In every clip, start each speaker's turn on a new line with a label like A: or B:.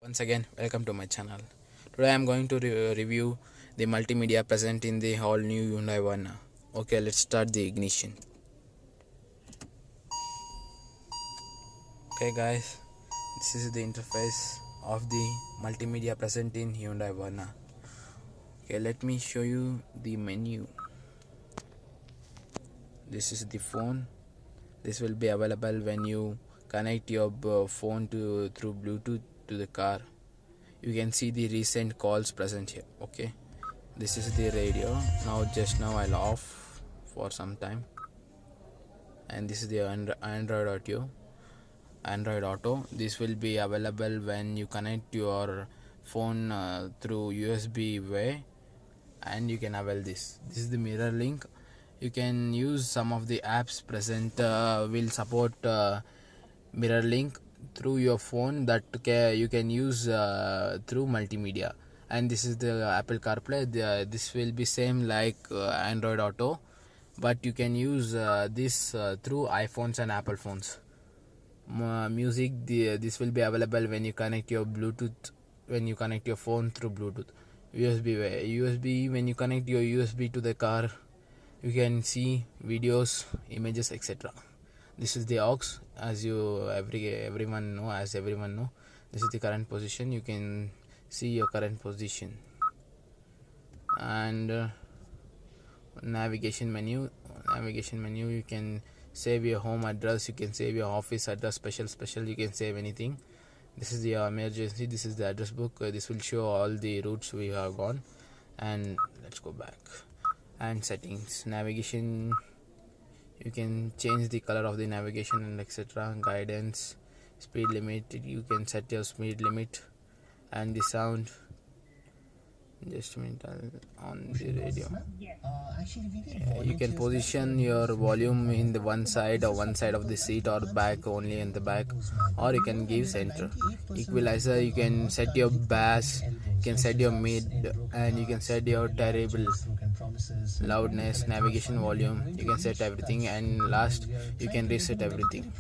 A: Once again, welcome to my channel. Today I am going to review the multimedia present in the all new Hyundai Verna. Okay, let's start the ignition. Okay guys, this is the interface of the multimedia present in Hyundai Verna. Okay, let me show you the menu. This is the phone. This will be available when you connect your phone through Bluetooth to the car. You can see the recent calls present here. Okay, this is the radio. Now I'll off for some time. And this is the Android Auto. This will be available when you connect your phone through USB way, and you can avail this is the mirror link. You can use some of the apps present will support mirror link through your phone that you can use through multimedia. And this is the Apple CarPlay. This will be same like Android Auto, but you can use this through iPhones and Apple phones. Music, this will be available when you connect your Bluetooth, when you connect your phone through Bluetooth. USB, when you connect your USB to the car, you can see videos, images, etc. This is the aux, as everyone know. This is the current position. You can see your current position. And navigation menu, you can save your home address, you can save your office address, special, you can save anything. This is the emergency, this is the address book. This will show all the routes we have gone. And let's go back. And settings, navigation, you can change the color of the navigation and etc. Guidance, speed limit, you can set your speed limit. And the sound, just a minute, on the radio. You can position your volume in the one side of the seat, or back, only in the back, or you can give center. Equalizer, you can set your bass, you can set your mid, and you can set your terrible loudness. Navigation volume, you can set everything, and last you can reset everything.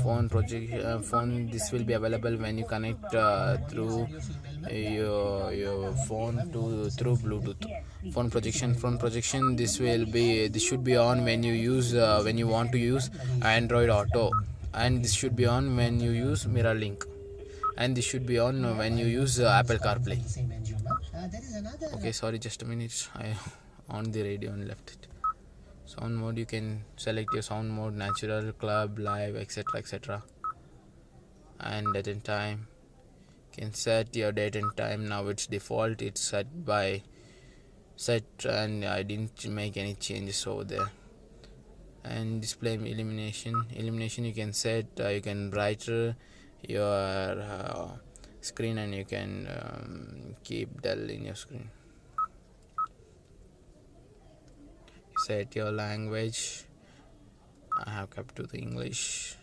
A: Phone phone, this will be available when you connect through your phone through Bluetooth. Phone projection, this should be on when you use when you want to use Android Auto, and this should be on when you use mirror link, and this should be on when you use Apple CarPlay. Okay, sorry, just a minute, I on the radio and left it. Sound mode, you can select your sound mode, natural, club, live, etc. And date and time, you can set your date and time. Now it's default, it's set, and I didn't make any changes over there. And display illumination, you can set, you can brighter your screen, and you can keep dull in your screen. Set your language, I have kept to the English.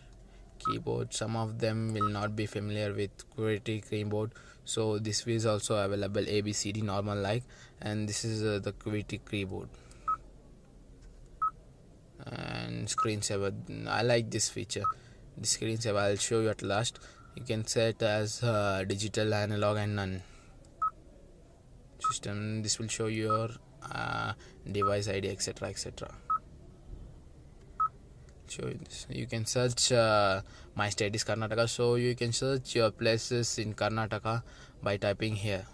A: Keyboard, some of them will not be familiar with QWERTY keyboard, so this is also available, ABCD normal like, and this is the QWERTY keyboard. And screensaver, I like this feature. The screensaver, I'll show you at last. You can set as digital, analog, and none. System, this will show your device ID, etc. Show you this. You can search my state is Karnataka, so you can search your places in Karnataka by typing here.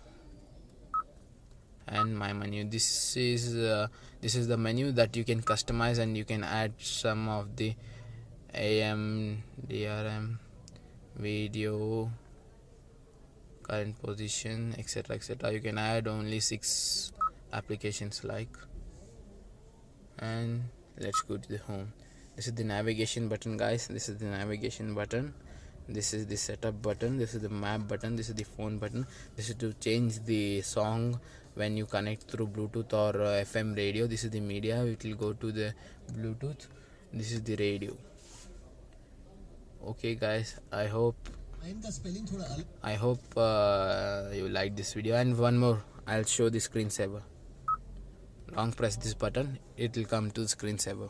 A: And my menu, this is the menu that you can customize, and you can add some of the AM, DRM, video, current position, etc. You can add only 6 applications like. And let's go to the home. This is the navigation button, guys. This is the navigation button. This is the setup button. This is the map button. This is the phone button. This is to change the song when you connect through Bluetooth or FM radio. This is the media, it will go to the Bluetooth. This is the radio. Okay guys, I hope you like this video. And one more, I'll show the screensaver. Long press this button, it will come to the screensaver.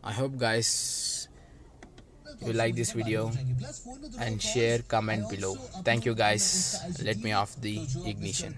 A: I hope guys you like this video and share, comment below. Thank you guys. Let me off the ignition.